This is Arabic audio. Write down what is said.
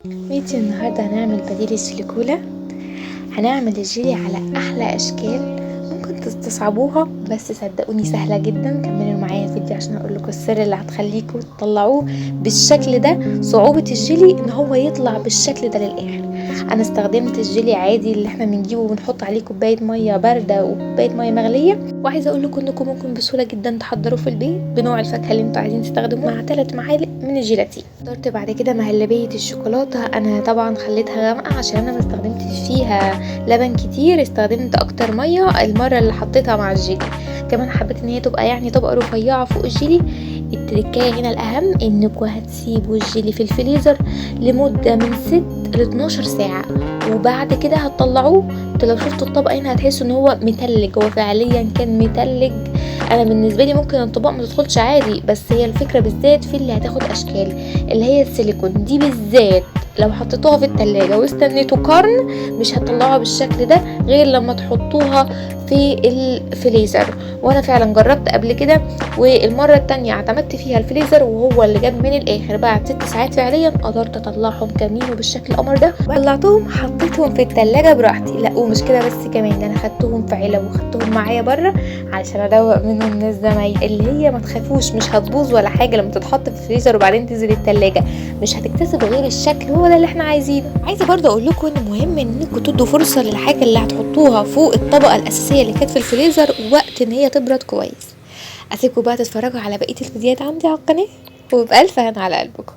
فيديو النهاردة هنعمل بديل السيليكولا. هنعمل الجيلي على أحلى أشكال ممكن تستصعبوها، بس صدقوني سهلة جدا. كملوا معايا الفيديو عشان أقول لكم السر اللي هتخليكم تطلعوه بالشكل ده. صعوبة الجيلي إن هو يطلع بالشكل ده للآخر. أنا استخدمت الجيلي عادي اللي احنا بنجيبه وبنحط عليه كوباية مية باردة وكوباية مية مغلية، وعايزة أقول لكم إنكم ممكن بسهولة جدا تحضروه في البيت بنوع الفاكهة اللي انتوا عايزين تستخدموه مع 3 معالق من الجيلاتين. اخترت بعد كده مهلبية الشوكولاتة. أنا طبعا خليتها غامقة عشان أنا ما استخدمتش فيها لبن كتير، استخدمت أكتر مية المرة اللي حطيتها مع الجيلي. كمان حبيت ان هي تبقى تبقى رفيعة فوق الجيلي. التركاية هنا الأهم انكم هتسيبوا الجيلي في الفريزر لمدة من 6 ل 12 ساعة، وبعد كده هتطلعوه. لو شفتوا الطبق هنا هتحسوا ان هو متلج، هو فعليا كان متلج. انا بالنسبه لي ممكن الطبق ما تدخلش عادي، بس هي الفكره بالذات في اللي هتاخد اشكال اللي هي السيليكون دي بالذات. لو حطيتوها في التلاجة واستنيتوا قرن مش هتطلعوها بالشكل ده غير لما تحطوها في الفريزر. وانا فعلا جربت قبل كده، والمره التانية اعتمدت فيها الفريزر وهو اللي جاب من الاخر. بعد 6 ساعات فعليا قدرت اطلعهم كاملين وبالشكل القمر ده. طلعتهم حطيتهم في التلاجة براحتي. لا ومش كده بس، كمان انا خدتهم في علب وخدتهم معايا بره علشان ادوق منهم الناس زمايلي. اللي هي ما تخافوش مش هتبوظ ولا حاجه لما تتحط في الفريزر وبعدين تنزل التلاجة، مش هتكتسب غير الشكل هو ده اللي احنا عايزينه. عايزه برضه اقول لكم ان مهم انكم تدوا فرصه للحاجه اللي هتحطوها فوق الطبقه الاساسيه اللي كانت في الفريزر وقت ان هي تبرد كويس. اسيبكم بقى تتفرجوا على بقيه الفيديوهات عندي على القناه، وبألف هنا على قلبكم.